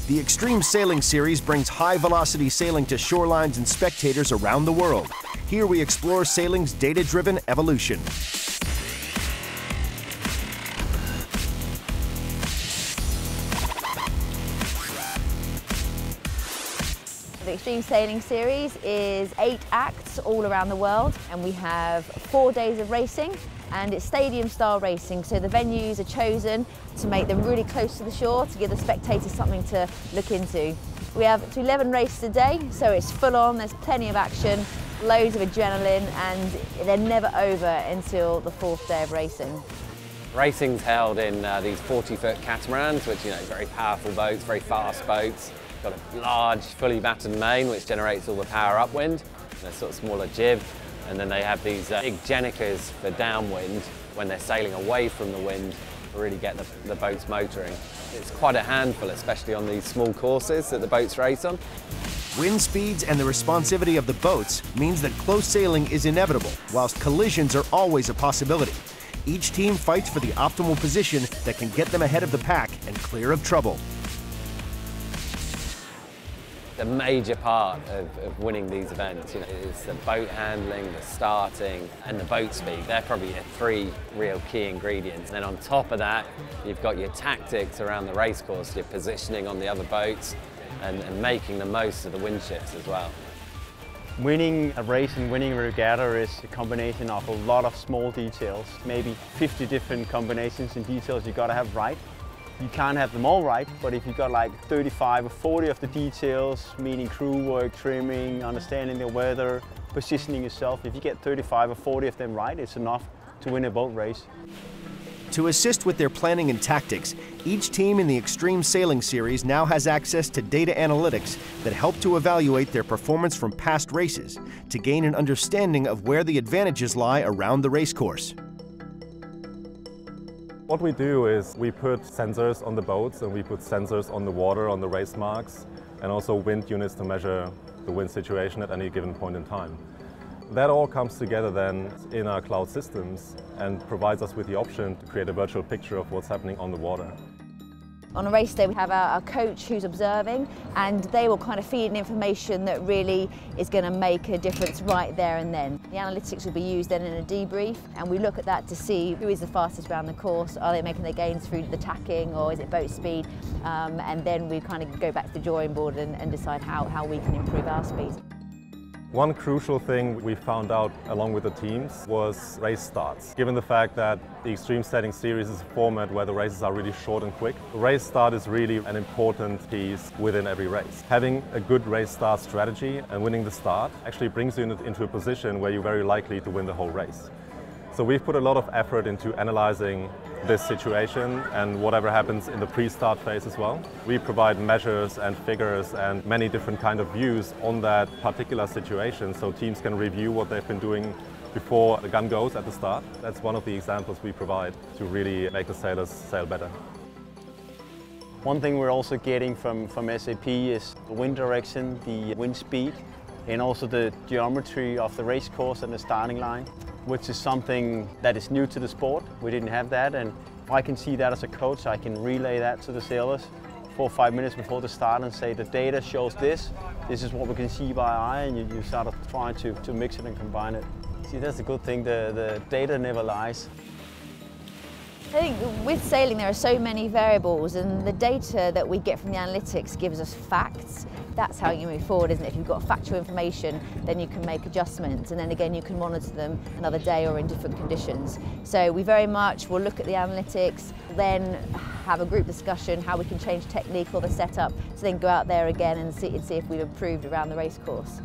The Extreme Sailing Series brings high-velocity sailing to shorelines and spectators around the world. Here we explore sailing's data-driven evolution. The Extreme Sailing Series is 8 acts all around the world, and we have 4 days of racing, and it's stadium-style racing, so the venues are chosen to make them really close to the shore to give the spectators something to look into. We have 11 races a day, so it's full on, there's plenty of action, loads of adrenaline, and they're never over until the 4th day of racing. Racing's held in these 40-foot catamarans, which, very powerful boats, very fast boats. Got a large, fully battened main, which generates all the power upwind, and a sort of smaller jib. And then they have these big gennicas for downwind when they're sailing away from the wind to really get the boats motoring. It's quite a handful, especially on these small courses that the boats race on. Wind speeds and the responsivity of the boats means that close sailing is inevitable, whilst collisions are always a possibility. Each team fights for the optimal position that can get them ahead of the pack and clear of trouble. The major part of winning these events, is the boat handling, the starting, and the boat speed. They're probably your 3 real key ingredients. And then on top of that, you've got your tactics around the race course, your positioning on the other boats, and making the most of the wind shifts as well. Winning a race and winning a regatta is a combination of a lot of small details, maybe 50 different combinations and details you gotta have right. You can't have them all right, but if you got like 35 or 40 of the details, meaning crew work, trimming, understanding the weather, positioning yourself, if you get 35 or 40 of them right, it's enough to win a boat race. To assist with their planning and tactics, each team in the Extreme Sailing Series now has access to data analytics that help to evaluate their performance from past races to gain an understanding of where the advantages lie around the race course. What we do is we put sensors on the boats and we put sensors on the water, on the race marks, and also wind units to measure the wind situation at any given point in time. That all comes together then in our cloud systems and provides us with the option to create a virtual picture of what's happening on the water. On a race day we have our coach who's observing, and they will kind of feed in information that really is going to make a difference right there and then. The analytics will be used then in a debrief, and we look at that to see who is the fastest around the course. Are they making their gains through the tacking, or is it boat speed? And then we kind of go back to the drawing board and decide how we can improve our speed. One crucial thing we found out along with the teams was race starts. Given the fact that the Extreme Sailing Series is a format where the races are really short and quick, the race start is really an important piece within every race. Having a good race start strategy and winning the start actually brings you into a position where you're very likely to win the whole race. So we've put a lot of effort into analyzing this situation and whatever happens in the pre-start phase as well. We provide measures and figures and many different kind of views on that particular situation so teams can review what they've been doing before the gun goes at the start. That's one of the examples we provide to really make the sailors sail better. One thing we're also getting from SAP is the wind direction, the wind speed, and also the geometry of the race course and the starting line, which is something that is new to the sport. We didn't have that, and if I can see that as a coach, I can relay that to the sailors 4 or 5 minutes before the start and say the data shows this is what we can see by eye, and you start trying to mix it and combine it. See, that's a good thing, the data never lies. I think with sailing there are so many variables, and the data that we get from the analytics gives us facts. That's how you move forward, isn't it? If you've got factual information, then you can make adjustments, and then again you can monitor them another day or in different conditions. So we very much will look at the analytics, then have a group discussion how we can change technique or the setup, to then go out there again and see if we've improved around the race course.